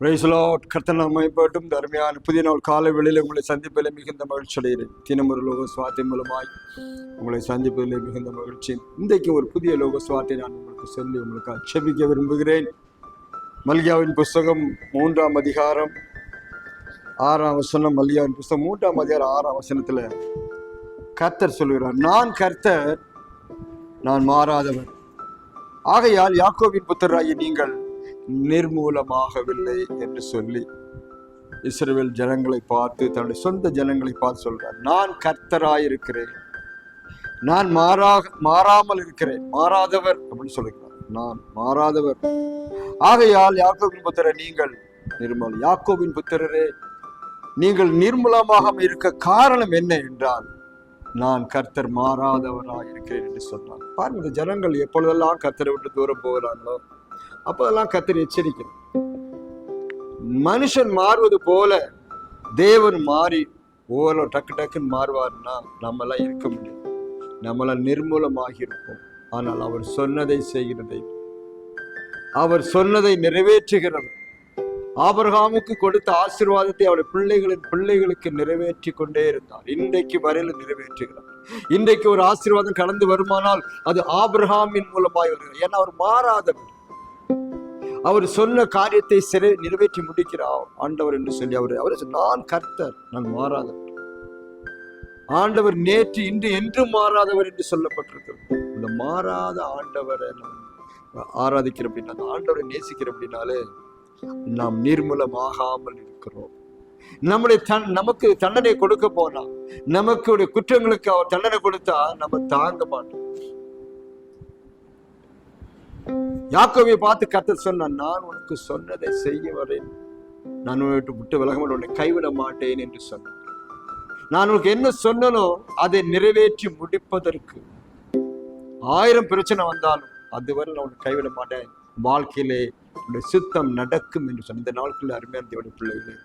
Praise the Lord. கர்த்தர் நாம மகிமைப்படட்டும். அருமையான புதிய நாள் காலை வேளையில் உங்களை சந்திப்பதில் மிகுந்த மகிழ்ச்சி அடைகிறேன். தினமொரு லோக சுவார்த்தை மூலமாய் உங்களை சந்திப்பதில் மிகுந்த மகிழ்ச்சி. இன்றைக்கு ஒரு புதிய லோக சுவார்த்தை நான் உங்களுக்கு சொல்லி உங்களுக்கு அச்சபிக்க விரும்புகிறேன். மல்கியாவின் புஸ்தகம் 3ஆம் அதிகாரம் 6ஆம் வசனம். மல்கியாவின் புஸ்தகம் 3ஆம் அதிகாரம் 6ஆம் வசனத்துல கர்த்தர் சொல்கிறார், நான் கர்த்தர், நான் மாறாதவர். ஆகையால் யாக்கோபின் புத்திரராகிய நீங்கள் நிர்மூலமாகவில்லை என்று சொல்லி இஸ்ரவேல் ஜனங்களை பார்த்து, தன்னுடைய சொந்த ஜனங்களை பார்த்து சொல்றார், நான் கர்த்தராயிருக்கிறேன், நான் மாறாமல் இருக்கிறேன், மாறாதவர் அப்படின்னு சொல்லுகிறார். நான் மாறாதவர். ஆகையால் யாக்கோபின் புத்திரர் நீங்கள் யாக்கோபின் புத்திரரே, நீங்கள் நிர்மூலமாக இருக்க காரணம் என்ன என்றால், நான் கர்த்தர் மாறாதவராக இருக்கிறேன் என்று சொன்னார். பாருங்க, இந்த ஜனங்கள் எப்பொழுதெல்லாம் கர்த்தரை விட்டு தூரம் போகிறாங்களோ அப்போதெல்லாம் கர்த்தர் எச்சரிக்கிறார். மனுஷன் மாறுவது போல தேவன் மாறி ஓரோ டக்கு டக்குன்னு மாறுவார்னா நம்மளாம் இருக்க முடியும். நம்மளாம் நிர்மூலமாகி இருப்போம். ஆனால் அவர் சொன்னதை செய்கிறதை, அவர் சொன்னதை நிறைவேற்றுகிறவர். ஆபிரகாமுக்கு கொடுத்த ஆசீர்வாதத்தை அவருடைய பிள்ளைகளுக்கு நிறைவேற்றி கொண்டே இருந்தார். இன்றைக்கு வரையில நிறைவேற்றுகிறார். இன்றைக்கு ஒரு ஆசீர்வாதம் கடந்து வருமானால் அது ஆபிரகாமின் மூலமாய் வருகிறது. ஏன்னா அவர் மாறாதவர். அவர் சொன்ன காரியத்தை நிறைவேற்றி முடிக்கிறார் ஆண்டவர் என்று சொல்லி அவர் நான் கர்த்தர், நான் மாறாதவர். ஆண்டவர் நேற்று இன்று என்றும் மாறாதவர் என்று சொல்லப்பட்டிருக்கிறது. இந்த மாறாத ஆண்டவரை ஆராதிக்கிற அப்படின்னா, அந்த ஆண்டவரை நேசிக்கிற அப்படின்னாலே நாம் நிர்மூலமாகாமல் இருக்கிறோம். நமக்கு தண்டனை கொடுக்க போனா, நமக்கு குற்றங்களுக்கு அவர் தண்டனை கொடுத்தா நம்ம தாங்க மாட்டோம். யாக்கோபை பார்த்து கர்த்தர் சொன்னார், நான் உனக்கு சொன்னதை செய்ய வரேன், நான் விட்டு விலகாமல் உன்னை கைவிட மாட்டேன் என்று சொன்னார். நான் உனக்கு என்ன சொன்னனோ அதை நிறைவேற்றி முடிப்பதற்கு 1000 பிரச்சனை வந்தாலும் அதுவரை நான் உன்னை கைவிட மாட்டேன். வாழ்க்கையிலே உன்னுடைய சித்தம் நடக்கும் என்று சொன்ன இந்த நாட்களில் அருமையான தேவனுடைய பிள்ளைகளே,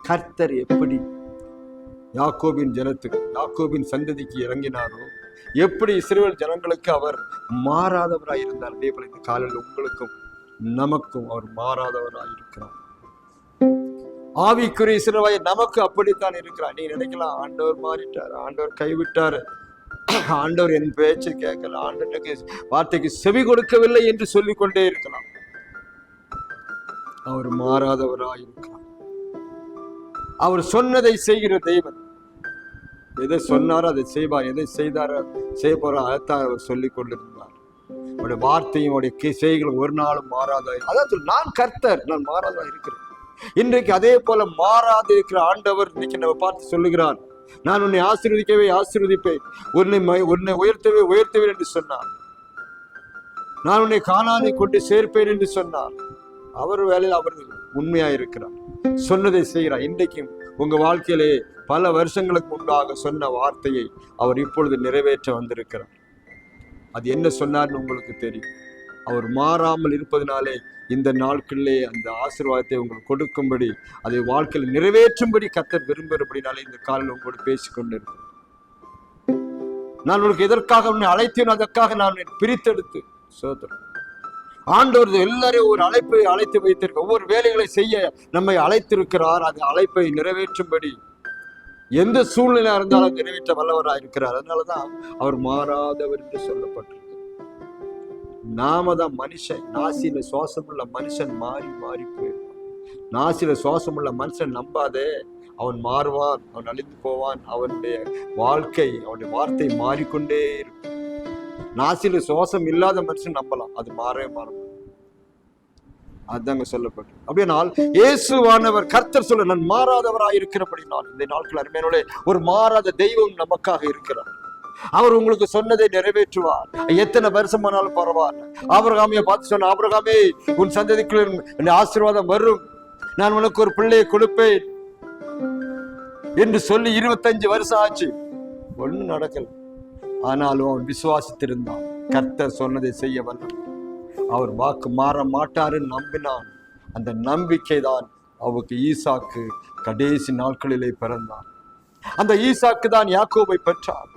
கர்த்தர் எப்படி யாக்கோபின் ஜனத்துக்கு, யாக்கோபின் சந்ததிக்கு இறங்கினாரோ, எப்படி இஸ்ரவேல் ஜனங்களுக்கு அவர் மாறாதவராய் இருந்தார், அதே போல இந்த காலையில் உங்களுக்கும் நமக்கும் அவர் மாறாதவராய் இருக்கிறார். ஆவிக்குரிய இஸ்ரவேல் நமக்கு அப்படித்தான் இருக்கிறார். நீ நினைக்கலாம், ஆண்டவர் மாறிட்டார், ஆண்டவர் கைவிட்டார், ஆண்டவர் என் பேச்சு கேட்கல, ஆண்டவருக்கு வார்த்தைக்கு செவி கொடுக்கவில்லை என்று சொல்லிக் கொண்டே இருக்கலாம். அவர் மாறாதவராய் இருக்கிறார். அவர் சொன்னதை செய்கிற தெய்வன். எதை சொன்னாரோ அதை செய்வார், எதை செய்தாரோ செய்ய போற அதைத்தான் அவர் சொல்லிக் கொண்டிருந்தார். அவருடைய வார்த்தையும் அவருடைய செய்களும் ஒரு நாளும் மாறாத. அதாவது நான் கர்த்தர், நான் மாறாதா இருக்கிறேன். இன்றைக்கு அதே போல மாறாத இருக்கிற ஆண்டவர் இன்னைக்கு நம்ம பார்த்து சொல்லுகிறார், நான் உன்னை ஆசீர்வதிக்கவே ஆசீர்வதிப்பேன், உன்னை உயர்த்தவே உயர்த்துவேன் என்று சொன்னார். நான் உன்னை கானானை கொண்டு சேர்ப்பேன் என்று சொன்னார். அவர் வேலையில் அவர் உண்மையா இருக்கிறார், சொன்னதை செய்கிறார். இன்றைக்கும் உங்க வாழ்க்கையிலே பல வருஷங்களுக்கு முன்பாக சொன்ன வார்த்தையை அவர் இப்பொழுது நிறைவேற்ற வந்திருக்கிறார். அது என்ன சொன்னார்னு உங்களுக்கு தெரியும். அவர் மாறாமல் இருப்பதனாலே இந்த நாட்களிலே அந்த ஆசீர்வாதத்தை உங்களுக்கு கொடுக்கும்படி, அதை வாழ்க்கையில் நிறைவேற்றும்படி கர்த்தர் விரும்புகிறபடினாலே இந்த காலையில் உங்களோடு பேசிக்கொண்டு இருக்கிறேன். நான் உங்களுக்கு எதற்காக உன்னை அழைத்தேன், அதற்காக நான் பிரித்தெடுத்து சோதரன். ஆண்டவர் எல்லாரையும் ஒரு அழைப்பை அழைத்து வைத்திருக்க, ஒவ்வொரு வேலைகளை செய்ய நம்மை அழைத்திருக்கிறார். அந்த அழைப்பை நிறைவேற்றும்படி எந்த சூழ்நிலையா இருந்தாலும் நிறைவேற்ற வல்லவராக இருக்கிறார். அதனாலதான் அவர் மாறாதவர் என்று சொல்லப்பட்டிருக்கு. நாம தான் மனுஷன், நாசியில சுவாசம் உள்ள மனுஷன் மாறி மாறி போயிருக்கான். நாசியில சுவாசம் உள்ள மனுஷன் நம்பாதே, அவன் மாறுவான், அவன் அழிந்து போவான். அவனுடைய வாழ்க்கை, அவனுடைய வார்த்தை மாறிக்கொண்டே இருக்கும். நாசில சுவாசம் இல்லாத மனுஷன் நம்பலாம், அது மாறவே மாறும். அதுதாங்க சொல்லப்பட்டு. அப்படினால் இயேசுவானவர் கர்த்தர் சொல்ல, நான் மாறாதவராய் இருக்கிறபடினால் இந்த நாட்கள் அருமையானவர்களே, ஒரு மாறாத தெய்வம் நமக்காக இருக்கிறார். அவர் உங்களுக்கு சொன்னதை நிறைவேற்றுவார். எத்தனை வருஷமானாலும் பரவாயில்ல. ஆபிரகாமையை பார்த்து சொன்ன, ஆபிரகாமே, உன் சந்ததிக்குள்ள ஆசீர்வாதம் வரும், நான் உனக்கு ஒரு பிள்ளையை கொடுப்பேன் என்று சொல்லி 25 வருஷம் ஆச்சு, ஒன்னும் நடக்கல. ஆனாலும் அவன் விசுவாசித்திருந்தான். கர்த்தர் சொன்னதை செய்ய வந்தான். அவர் வாக்கு மாற மாட்டாருன்னு நம்பினான். அந்த நம்பிக்கை தான் அவருக்கு ஈசாக்கு கடைசி நாட்களிலே பிறந்தான். அந்த ஈசாக்கு தான் யாக்கோபை பெற்றார்.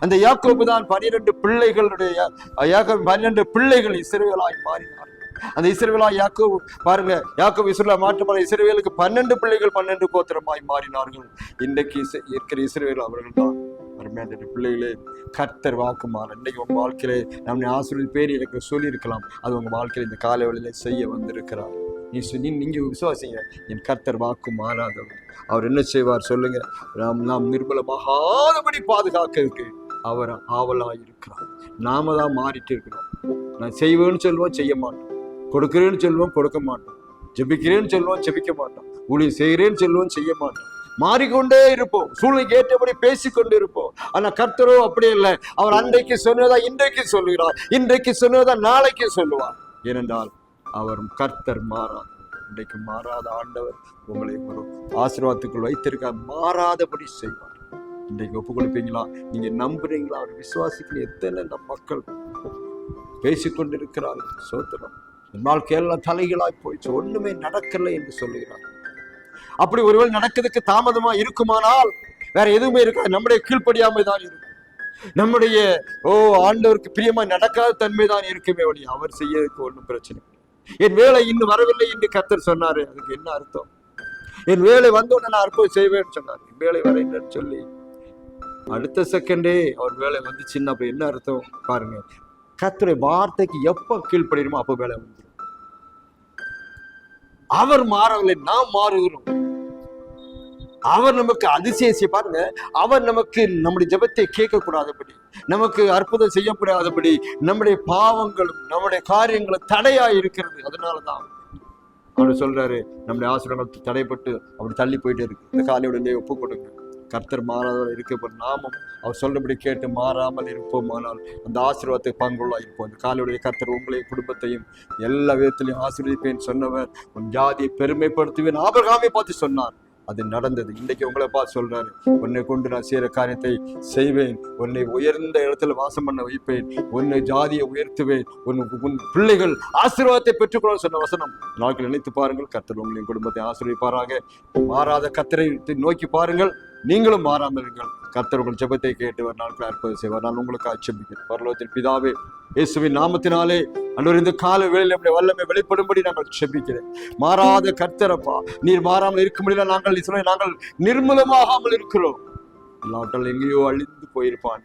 அந்த யாக்கோபு தான் 12 பிள்ளைகளுடைய 12 பிள்ளைகள் இஸ்ரவேலாய் மாறினார். அந்த இஸ்ரவேலா யாக்கோபு பாருங்க, யாக்கோபு இஸ்ரவேலா மாற்றப்பட இஸ்ரவேலுக்கு 12 பிள்ளைகள் 12 கோத்திரமாய் மாறினார்கள். இன்றைக்கு இருக்கிற இஸ்ரவேல் அவர்கள் தான். அருமையான பிள்ளைகளே, கர்த்தர் வாக்கு மாற. இன்னைக்கு உங்க வாழ்க்கையில நம்முடைய ஆசிரியர் பேர் எனக்கு சொல்லி இருக்கலாம். அது உங்க வாழ்க்கையில இந்த காலை வேளையில செய்ய வந்திருக்கிறார். நீங்க விசுவாசிங்க, என் கர்த்தர் வாக்கு மாறாதவர். அவர் என்ன செய்வார் சொல்லுங்க? நாம் நிர்மலமாகாதபடி பாதுகாக்கிறதுக்கு அவர் ஆவலாயிருக்கிறார். நாம தான் மாறிட்டு இருக்கிறோம். நான் செய்வேன்னு சொல்லுவோம், செய்ய மாட்டோம். கொடுக்கிறேன்னு சொல்லுவோம், கொடுக்க மாட்டோம். ஜெபிக்கிறேன்னு சொல்லுவோம், ஜெபிக்க மாட்டோம். ஊழியம் செய்கிறேன்னு சொல்லுவோம், செய்ய மாட்டோம். மாறிக்கொண்டே இருப்போம், சூழ்நிலைக்கு ஏற்றபடி பேசிக்கொண்டு இருப்போம். ஆனா கர்த்தரோ அப்படி இல்லை. அவர் அன்றைக்கு சொன்னதா இன்றைக்கு சொல்லுகிறார், இன்றைக்கு சொன்னதா நாளைக்கு சொல்லுவார். ஏனென்றால் அவர் கர்த்தர் மாறார். இன்றைக்கு மாறாத ஆண்டவர் உங்களை ஒரு ஆசீர்வாதத்துக்குள் வைத்திருக்க மாறாதபடி செய்வார். இன்றைக்கு ஒப்பு கொடுப்பீங்களா? நீங்க நம்புறீங்களா? அவர் விசுவாசிக்கிற எத்தனை மக்கள் பேசிக்கொண்டிருக்கிறார்கள். சோத்திரம். வாழ்க்கையெல்லாம் தலைகளாய் போயிடுச்சு, ஒண்ணுமே நடக்கலை என்று சொல்லுகிறார். அப்படி ஒருவேளை நடக்கிறதுக்கு தாமதமா இருக்குமானால் வேற எதுவுமே இருக்காது. நம்முடைய கீழ்ப்படியாமை தான் இருக்கும். நம்முடைய ஆண்டவருக்கு பிரியமா நடக்காத தன்மை தான் இருக்குமே ஒழி அவர் செய்யறதுக்கு ஒன்றும் பிரச்சனை. என் வேலை இன்னும் வரவில்லை என்று கர்த்தர் சொன்னாரு. அதுக்கு என்ன அர்த்தம்? என் வேலை வந்தோடனே நான் அற்புதம் செய்வேன்னு சொன்னார். என் வேலை வரைன்னு சொல்லி அடுத்த செகண்டே அவர் வேலை வந்துச்சுன்னா அப்ப என்ன அர்த்தம் பாருங்க. கர்த்தருடைய வார்த்தைக்கு எப்ப கீழ்ப்படியுமோ அப்ப வேலை வந்துடும். அவர் மாறவில்லை, நாம் மாறுகிறோம். அவர் நமக்கு அதிசயம் பாருங்க. அவர் நமக்கு நம்முடைய ஜெபத்தை கேட்க கூடாதபடி, நமக்கு அற்புதம் செய்யக்கூடாதபடி நம்முடைய பாவங்களும் நம்முடைய காரியங்களும் தடையா இருக்கிறது. அதனாலதான் அவர் சொல்றாரு, நம்முடைய ஆசீர்வாதங்கள் தடைப்பட்டு அப்படி தள்ளி போயிட்டே இருக்கு. இந்த காலையோட ஒப்பு கொடுங்க. கர்த்தர் மாறாதவர் இருக்க நாமும் அவர் சொல்றபடி கேட்டு மாறாமல் இருப்போமானால் அந்த ஆசீர்வாதத்தை பங்குள்ளா இருப்போம். இந்த காலையுடைய கர்த்தர் உங்களையும் குடும்பத்தையும் எல்லா விதத்திலையும் ஆசீர்வதிப்பேன் சொன்னவர். உன் ஜாதியை பெருமைப்படுத்துவேன் ஆபிரகாமை பார்த்து சொன்னார். அது நடந்தது. இன்றைக்கு உங்களை பார்த்து சொல்றாரு, உன்னை கொண்டு நான் செய்யற காரியத்தை செய்வேன், உன்னை உயர்ந்த இடத்துல வாசம் பண்ண வைப்பேன், உன்னை ஜாதியை உயர்த்துவேன், உன் பிள்ளைகள் ஆசீர்வாதத்தை பெற்றுக்கொள்ள சொன்ன வசனம். நாட்கள் நினைத்து பாருங்கள். கர்த்தர் உங்களின் குடும்பத்தை ஆசீர்வதிப்பாராக. மாறாத கர்த்தரை நோக்கி பாருங்கள், நீங்களும் மாறாமல் இருங்கள். கர்த்தர் உங்கள் ஜெபத்தை கேட்டு ஒரு நாட்கள் அற்புதம் செய்வார். நான் உங்களுக்கு ஆட்சேபிக்கிறேன். பரலோகத்தின் பிதாவே, இயேசுவின் நாமத்தினாலே அன்றொரு இந்த கால வேளையில் நம்முடைய வல்லமை வெளிப்படும்படி நாங்கள் ஜெபிக்கிறேன். மாறாத கர்த்தரப்பா, நீர் மாறாமல் இருக்க முடியல. நாங்கள் நிர்மூலமாகாமல் இருக்கிறோம். எல்லாவற்றால் எங்கேயோ அழிந்து போயிருப்பான்.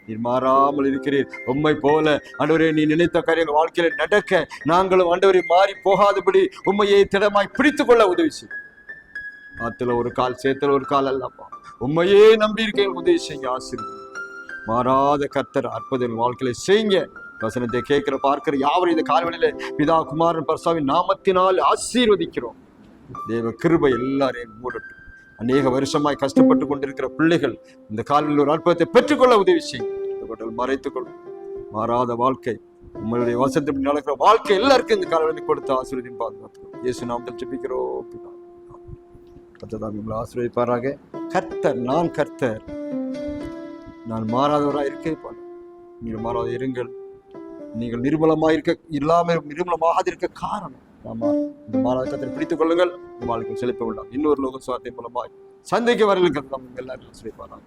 நீர் மாறாமல் இருக்கிறீர். உம்மை போல ஆண்டவரே, நீ நினைத்த காரியங்கள் வாழ்க்கையில நடக்க நாங்களும் ஆண்டவரை மாறி போகாதபடி உம்மையை திடமாய் பிடித்துக் கொள்ள உதவி செய்யும். ஆத்துல ஒரு கால் சேத்துல ஒரு கால் அல்லப்பா, உண்மையே நம்பி இருக்க உதவி செய்ய. ஆசீர்வாதம் மாறாத கர்த்தர் அற்புதம் வாழ்க்கையில செய்யுங்க. வசனத்தை கேட்கிற பார்க்கிற யாவரும் இந்த கால்வெளியில பிதா குமாரன் பரிசுத்தாவின் நாமத்தினால் ஆசீர்வதிக்கிறோம். தேவ கிருபை எல்லாரையும் மூடட்டும். அநேக வருஷமாய் கஷ்டப்பட்டு கொண்டிருக்கிற பிள்ளைகள் இந்த கால்வெளியில் ஒரு அற்புதத்தை பெற்றுக்கொள்ள உதவி செய்யும். மறைத்துக் கொள்ளும் மாறாத வாழ்க்கை, உங்களுடைய வசனத்தை நடக்கிற வாழ்க்கை எல்லாருக்கும் இந்த கால்வெளி கொடுத்து ஆசீர்வதியும் பாதுகாத்துக்கொள்ளும். இயேசு நாமத்தில் ஜெபிக்கிறோம் பிதா. கர்த்தர் உங்களை ஆசீர்வதிப்பாராக. கர்த்தர், நான் கர்த்தர், நான் மாறாதவராக இருக்கேன். நீங்கள் மாறாத இருங்கள். நீங்கள் நிர்மலமாக இருக்க இல்லாமல் நிர்மலமாக இருக்க காரணம் இந்த மாறாத கர்த்தரை பிடித்துக் கொள்ளுங்கள். வாழ்க்கை செழிப்ப விடலாம். இன்னொரு லோக சுவார்த்தை மூலமாய் சந்தைக்கு வரலுக்கு எல்லாரும் ஆசீர்வதிப்பாராக.